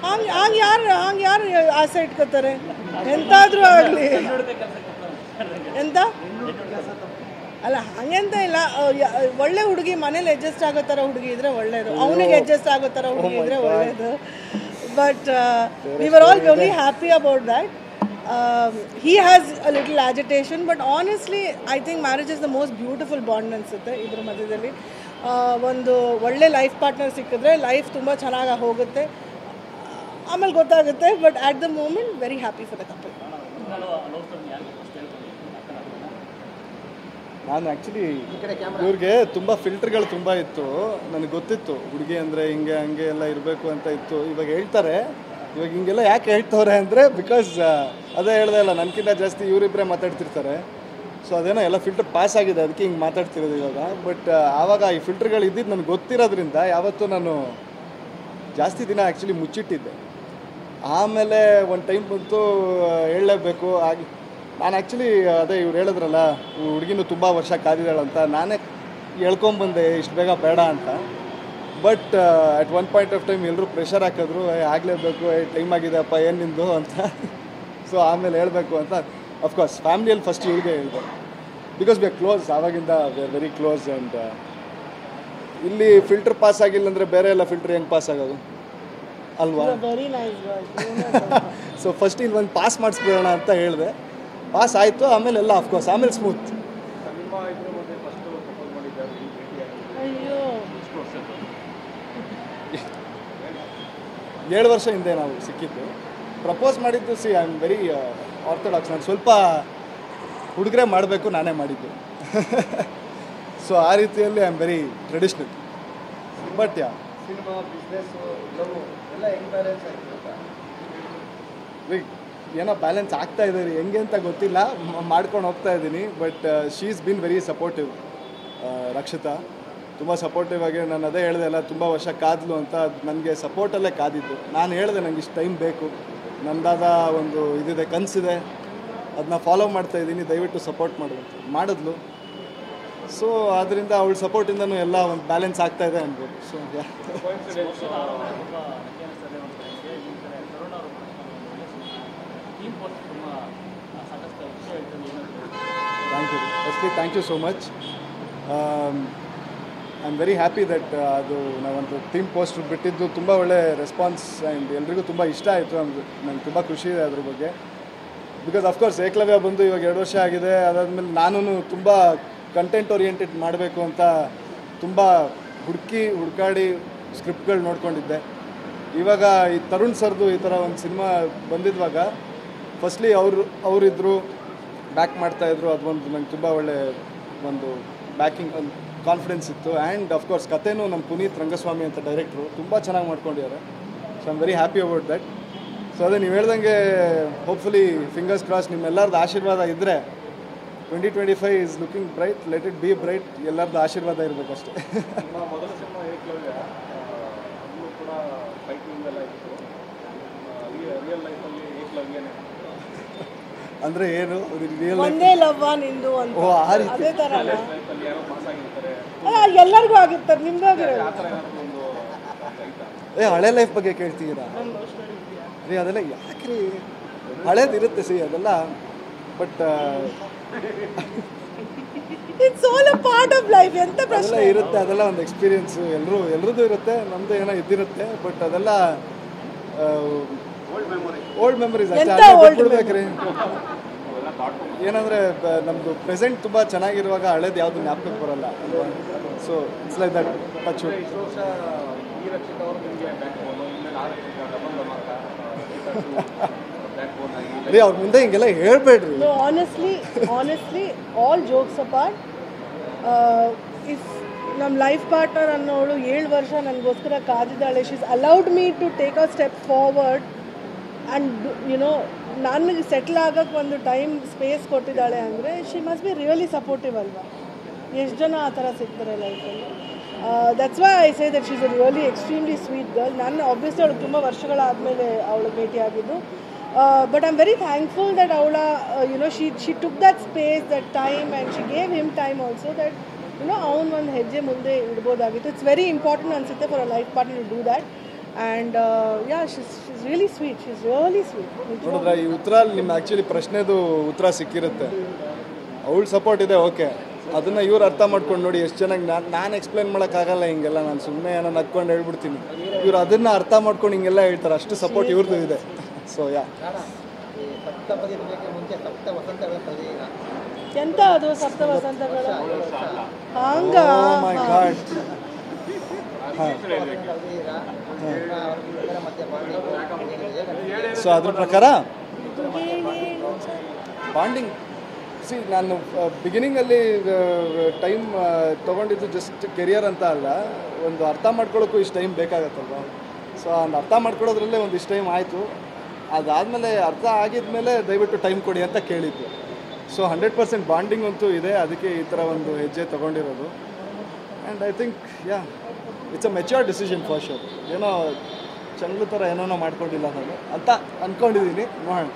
ಹಂಗೆ ಯಾರು ಆಸೆ ಇಟ್ಕೋತಾರೆ ಎಂತಾದ್ರೂ ಆಗಲಿ ಎಂತ ಅಲ್ಲ ಹಂಗೆಂತ ಇಲ್ಲ ಒಳ್ಳೆ ಹುಡುಗಿ ಮನೇಲಿ ಅಡ್ಜಸ್ಟ್ ಆಗೋ ಥರ ಹುಡುಗಿ ಇದ್ರೆ ಒಳ್ಳೇದು ಅವನಿಗೆ ಅಡ್ಜಸ್ಟ್ ಆಗೋ ಥರ ಹುಡುಗಿ ಇದ್ರೆ ಒಳ್ಳೇದು but we were all very happy about that he has a little agitation but honestly I think marriage is the most beautiful bond ಅನ್ಸುತ್ತೆ ಇದ್ರ ಮಧ್ಯದಲ್ಲಿ ಒಂದು ಒಳ್ಳೆ ಲೈಫ್ ಪಾರ್ಟ್ನರ್ ಸಿಕ್ಕಿದ್ರೆ ಲೈಫ್ ತುಂಬ ಚೆನ್ನಾಗಿ ಹೋಗುತ್ತೆ ಆಮೇಲೆ ಗೊತ್ತಾಗುತ್ತೆ but at the moment very happy for the couple ನಾನು ಆ್ಯಕ್ಚುಲಿ ಇವ್ರಿಗೆ ತುಂಬ ಫಿಲ್ಟರ್ಗಳು ತುಂಬ ಇತ್ತು ನನಗೆ ಗೊತ್ತಿತ್ತು ಹುಡುಗಿ ಅಂದರೆ ಹಿಂಗೆ ಹಂಗೆ ಎಲ್ಲ ಇರಬೇಕು ಅಂತ ಇತ್ತು ಇವಾಗ ಹೇಳ್ತಾರೆ ಇವಾಗ ಹಿಂಗೆಲ್ಲ ಯಾಕೆ ಹೇಳ್ತವ್ರೆ ಅಂದರೆ ಬಿಕಾಸ್ ಅದೇ ಹೇಳ್ದೆ ಇಲ್ಲ ನನಗಿಂತ ಜಾಸ್ತಿ ಇವರಿಬ್ಬರೇ ಮಾತಾಡ್ತಿರ್ತಾರೆ ಸೊ ಅದೇನೋ ಎಲ್ಲ ಫಿಲ್ಟರ್ ಪಾಸ್ ಆಗಿದೆ ಅದಕ್ಕೆ ಹಿಂಗೆ ಮಾತಾಡ್ತಿರೋದು ಇವಾಗ ಬಟ್ ಆವಾಗ ಈ ಫಿಲ್ಟರ್ಗಳು ಇದ್ದಿದ್ದು ನನಗೆ ಗೊತ್ತಿರೋದ್ರಿಂದ ಯಾವತ್ತೂ ನಾನು ಜಾಸ್ತಿ ದಿನ ಆ್ಯಕ್ಚುಲಿ ಮುಚ್ಚಿಟ್ಟಿದ್ದೆ ಆಮೇಲೆ ಒಂದು ಟೈಮ್ ಬಂತು ಹೇಳಲೇಬೇಕು ಆಗಿ ನಾನು ಆ್ಯಕ್ಚುಲಿ ಅದೇ ಇವ್ರು ಹೇಳಿದ್ರಲ್ಲ ಹುಡುಗಿನೂ ತುಂಬ ವರ್ಷ ಕಾದಿದ್ದಾಳಂತ ನಾನೇ ಹೇಳ್ಕೊಂಬಂದೆ ಇಷ್ಟು ಬೇಗ ಬೇಡ ಅಂತ but at one point of time ಎಲ್ಲರೂ ಪ್ರೆಷರ್ ಹಾಕಿದ್ರು ಆಗಲೇಬೇಕು ಟೈಮ್ ಆಗಿದೆಯಪ್ಪ ಏನು ನಿಂದು ಅಂತ ಸೊ ಆಮೇಲೆ ಹೇಳಬೇಕು ಅಂತ ಅಫ್ಕೋರ್ಸ್ ಫ್ಯಾಮಿಲಿಯಲ್ಲಿ ಫಸ್ಟ್ ಇವಳಿಗೆ ಹೇಳಿದೆ ಬಿಕಾಸ್ ವಿ ಆರ್ ಕ್ಲೋಸ್ ಆವಾಗಿಂದ we are very close and ಇಲ್ಲಿ ಫಿಲ್ಟರ್ ಪಾಸ್ ಆಗಿಲ್ಲ ಅಂದರೆ ಬೇರೆ ಎಲ್ಲ ಫಿಲ್ಟರ್ ಹೆಂಗೆ ಪಾಸ್ ಆಗೋದು ಅಲ್ವಾ ಸೊ ಫಸ್ಟ್ ಇಲ್ಲಿ ಒಂದು ಪಾಸ್ ಮಾಡಿಸ್ಬಿಡೋಣ ಅಂತ ಹೇಳಿದೆ ಪಾಸ್ ಆಯಿತು ಆಮೇಲೆ ಎಲ್ಲ ಅಫ್ಕೋರ್ಸ್ ಆಮೇಲೆ ಸ್ಮೂತ್ 7 ವರ್ಷ ಹಿಂದೆ ನಾವು ಸಿಕ್ಕಿದ್ದು ಪ್ರಪೋಸ್ ಮಾಡಿದ್ದು C I am very orthodox ನಾನು ಸ್ವಲ್ಪ ಹುಡುಗರೇ ಮಾಡಬೇಕು ನಾನೇ ಮಾಡಿದ್ದು ಸೊ ಆ ರೀತಿಯಲ್ಲಿ I am very traditional but yeah cinema business love ಎಲ್ಲ ಹೆಂಗೆ ಬ್ಯಾಲೆನ್ಸ್ ಆಗ್ತಿರುತ್ತಾ ಏನೋ ಬ್ಯಾಲೆನ್ಸ್ ಆಗ್ತಾ ಇದೆ ರೀ ಹೆಂಗೆ ಅಂತ ಗೊತ್ತಿಲ್ಲ ಮಾಡ್ಕೊಂಡು ಹೋಗ್ತಾ ಇದ್ದೀನಿ but she is been very supportive Rakshita ತುಂಬ ಸಪೋರ್ಟಿವ್ ಆಗಿ ನಾನು ಅದೇ ಹೇಳಿದೆ ಅಲ್ಲ ತುಂಬ ವರ್ಷ ಕಾದ್ಲು ಅಂತ ನನಗೆ ಸಪೋರ್ಟಲ್ಲೇ ಕಾದಿದ್ದು ನಾನು ಹೇಳಿದೆ ನನಗೆ ಇಷ್ಟು ಟೈಮ್ ಬೇಕು ನನ್ನದಾದ ಒಂದು ಇದಿದೆ ಕನಸಿದೆ ಅದನ್ನ ಫಾಲೋ ಮಾಡ್ತಾ ಇದ್ದೀನಿ ದಯವಿಟ್ಟು ಸಪೋರ್ಟ್ ಮಾಡುವಂತ ಮಾಡಿದ್ಲು ಸೊ ಆದ್ದರಿಂದ ಅವಳ ಸಪೋರ್ಟಿಂದನೂ ಎಲ್ಲ ಒಂದು ಬ್ಯಾಲೆನ್ಸ್ ಆಗ್ತಾ ಇದೆ ಅನ್ಬೋದು so thank you firstly thank you so much I am very happy that ಅದು ನಾವೊಂದು ಥೀಮ್ ಪೋಸ್ಟರ್ ಬಿಟ್ಟಿದ್ದು ತುಂಬ ಒಳ್ಳೆ ರೆಸ್ಪಾನ್ಸ್ ಆ್ಯಂಡ್ ಎಲ್ರಿಗೂ ತುಂಬ ಇಷ್ಟ ಆಯಿತು ನಂಗೆ ತುಂಬ ಖುಷಿ ಇದೆ ಅದ್ರ ಬಗ್ಗೆ ಬಿಕಾಸ್ ಅಫ್ಕೋರ್ಸ್ ಏಕಲವ್ಯ ಬಂದು ಇವಾಗ 2 ವರ್ಷ ಆಗಿದೆ ಅದಾದಮೇಲೆ ನಾನು ತುಂಬ ಕಂಟೆಂಟ್ ಓರಿಯೆಂಟೆಡ್ ಮಾಡಬೇಕು ಅಂತ ತುಂಬ ಹುಡುಕಾಡಿ ಸ್ಕ್ರಿಪ್ಟ್ಗಳು ನೋಡ್ಕೊಂಡಿದ್ದೆ ಇವಾಗ ಈ ತರುಣ್ ಸರ್ದು ಈ ಥರ ಒಂದು ಸಿನಿಮಾ ಬಂದಿದ್ದಾಗ ಫಸ್ಟ್ಲಿ ಅವರಿದ್ದರು ಬ್ಯಾಕ್ ಮಾಡ್ತಾಯಿದ್ರು ಅದೊಂದು ನಂಗೆ ತುಂಬ ಒಳ್ಳೆ ಒಂದು ಬ್ಯಾಕಿಂಗ್ ಒಂದು ಕಾನ್ಫಿಡೆನ್ಸ್ ಇತ್ತು ಆ್ಯಂಡ್ ಅಫ್ಕೋರ್ಸ್ ಕಥೆನೂ ನಮ್ಮ ಪುನೀತ್ ರಂಗಸ್ವಾಮಿ ಅಂತ ಡೈರೆಕ್ಟ್ರು ತುಂಬ ಚೆನ್ನಾಗಿ ಮಾಡ್ಕೊಂಡಿದ್ದಾರೆ so I am very happy about that so ಅದೇ ನೀವು ಹೇಳ್ದಂಗೆ ಹೋಪ್ಫುಲಿ ಫಿಂಗರ್ಸ್ ಕ್ರಾಸ್ ನಿಮ್ಮೆಲ್ಲರದ್ದು ಆಶೀರ್ವಾದ ಇದ್ದರೆ 2025 is looking bright let it be bright ಎಲ್ಲರದ್ದು ಆಶೀರ್ವಾದ ಇರಬೇಕಷ್ಟೇ ಮೊದಲ ಸಿನಿಮಾ ಏಕಲವ್ಯ ಕೂಡ ಫೈಟಿಂಗ್ ಎಲ್ಲ ಇತ್ತು ರಿಯಲ್ ಲೈಫಲ್ಲಿ ಏಕಲವ್ಯನೇ ಅಂದರೆ ಏನು ರಿಯಲ್ ಒಂದೇ ಲವ್ವ ನಿಂದು ಅಂತ ಓ ಆ ರೀತಿ ಅದೇ ಥರ ಲೈಫಲ್ಲಿ ಯಾರೋ ಪಾಸ್ ಆಗಿರ್ತಾರೆ ಎಲ್ಲರಿಗೂ ಆಗಿರ್ತಾರೆ ನಿಮ್ಗೂ ಆಗಿರೋದು ಆ ಥರ ಏನಾದರೂ ಒಂದು ಹಳೆ ಲೈಫ್ ಬಗ್ಗೆ ಕೇಳ್ತೀರಾ ರೀ ಅದೆಲ್ಲ ಯಾಕೆ ರೀ ಹಳೇದಿರುತ್ತೆ ಸಿ ಅದೆಲ್ಲ but it's all a part of life ಎಂತ ಅದೆಲ್ಲ ಪ್ರಶ್ನೆ ಇರುತ್ತೆ ಅದೆಲ್ಲ ಒಂದು ಎಕ್ಸ್ಪೀರಿಯನ್ಸು ಎಲ್ಲರದ್ದು ಇರುತ್ತೆ ನಮ್ಮದು ಏನೋ ಇದ್ದಿರುತ್ತೆ ಬಟ್ ಅದೆಲ್ಲ ಓಲ್ಡ್ ಮೆಮೊರೀಸ್ ಅಷ್ಟೇ ಬಿಡ್ಬೇಕ್ರಿ ಏನಂದರೆ ನಮ್ಮದು ಪ್ರೆಸೆಂಟ್ ತುಂಬ ಚೆನ್ನಾಗಿರುವಾಗ ಹಳೇದು ಯಾವುದು ಜ್ಞಾಪಕಕ್ಕೆ ಬರೋಲ್ಲ ಅಲ್ವಾ so it's like that touch ಇಷ್ಟು ವರ್ಷ ಈ ರಕ್ಷಿತ ಅವರು ನಿಮಗೆ ಬ್ಯಾಕ್ ಬೋನು ಇನ್ಮೇಲೆ ಆ ರಕ್ಷಿತ ಡಬಲ್ ಧಮಾಕ ಬ್ಯಾಕ್ ಬೋನ್ ಆಗಿ ರೀ ಅವ್ರ ಮುಂದೆ ಹಿಂಗೆಲ್ಲ ಹೇಳ್ಬೇಡ್ರಿ No, honestly, all jokes apart, if ನಮ್ಮ ಲೈಫ್ ಪಾರ್ಟ್ನರ್ ಅನ್ನೋಳು 7 ವರ್ಷ ನನಗೋಸ್ಕರ ಕಾದಿದ್ದಾಳೆ she's allowed me to take a step forward and ನನಗೆ ಸೆಟ್ಲ್ ಆಗೋಕ್ಕೆ ಒಂದು ಟೈಮ್ ಸ್ಪೇಸ್ ಕೊಟ್ಟಿದ್ದಾಳೆ ಅಂದರೆ she must be really supportive ಅಲ್ವಾ ಎಷ್ಟು ಜನ ಆ ಥರ ಸಿಗ್ತಾರೆ ಲೈಫಲ್ಲಿ that's why I say that she's a really extremely sweet girl ನಾನು ಆಬ್ವಿಯಸ್ಲಿ ಅವಳು ತುಂಬ ವರ್ಷಗಳಾದಮೇಲೆ ಅವಳು ಭೇಟಿಯಾಗಿದ್ದು but I'm very thankful that Aula, she took that space, that time, and she gave him time also, that ಅವನು ಒಂದು ಹೆಜ್ಜೆ ಮುಂದೆ ಇಡ್ಬೋದಾಗಿತ್ತು. It's very important ಅನಿಸುತ್ತೆ for a life partner to do that. And yeah she's really sweet, she's really sweet. ನೋಡಿದ್ರೆ ಈ ಉತ್ತರ ನಿಮ್ಮ ಆ್ಯಕ್ಚುಲಿ ಪ್ರಶ್ನೆದು ಉತ್ತರ ಸಿಕ್ಕಿರುತ್ತೆ. ಅವಳ ಸಪೋರ್ಟ್ ಇದೆ, ಓಕೆ. ಅದನ್ನು ಇವ್ರು ಅರ್ಥ ಮಾಡ್ಕೊಂಡು ನೋಡಿ ಎಷ್ಟು ಚೆನ್ನಾಗಿ ನಾನು ಎಕ್ಸ್ಪ್ಲೈನ್ ಮಾಡೋಕ್ಕಾಗಲ್ಲ ಹಿಂಗೆಲ್ಲ, ನಾನು ಸುಮ್ಮನೆ ಏನೋ ನಕ್ಕೊಂಡು ಹೇಳ್ಬಿಡ್ತೀನಿ. ಇವ್ರು ಅದನ್ನು ಅರ್ಥ ಮಾಡ್ಕೊಂಡು ಹಿಂಗೆಲ್ಲ ಹೇಳ್ತಾರೆ, ಅಷ್ಟು ಸಪೋರ್ಟ್ ಇವ್ರದ್ದು ಇದೆ. ಸೊ ಯಾ ಎಂತ ಅದು ಸಪ್ತ ವಸಂತಗಳು ಹಂಗ ಮೈ ಗಾಡ್. ಸೊ ಅದ್ರ ಪ್ರಕಾರ ಬಾಂಡಿಂಗ್ ನಾನು ಬಿಗಿನಿಂಗಲ್ಲಿ ಟೈಮ್ ತೊಗೊಂಡಿದ್ದು ಜಸ್ಟ್ ಕೆರಿಯರ್ ಅಂತ ಅಲ್ಲ, ಒಂದು ಅರ್ಥ ಮಾಡ್ಕೊಳ್ಳೋಕ್ಕೂ ಇಷ್ಟು ಟೈಮ್ ಬೇಕಾಗತ್ತಲ್ವ. ಸೊ ಒಂದು ಅರ್ಥ ಮಾಡ್ಕೊಳ್ಳೋದ್ರಲ್ಲೇ ಒಂದಿಷ್ಟು ಟೈಮ್ ಆಯಿತು. ಅದಾದಮೇಲೆ ಅರ್ಥ ಆಗಿದ್ಮೇಲೆ ದಯವಿಟ್ಟು ಟೈಮ್ ಕೊಡಿ ಅಂತ ಕೇಳಿದ್ದು. ಸೊ 100% ಬಾಂಡಿಂಗ್ ಅಂತೂ ಇದೆ, ಅದಕ್ಕೆ ಈ ಥರ ಒಂದು ಹೆಜ್ಜೆ ತೊಗೊಂಡಿರೋದು. And I think yeah it's a mature decision for sure. ಏನೋ ಚಂದ್ರ ಥರ ಏನೋ ಮಾಡ್ಕೊಂಡಿಲ್ಲ ನಾನು ಅಂತ ಅಂದ್ಕೊಂಡಿದ್ದೀನಿ. ನೋಡೋಣ.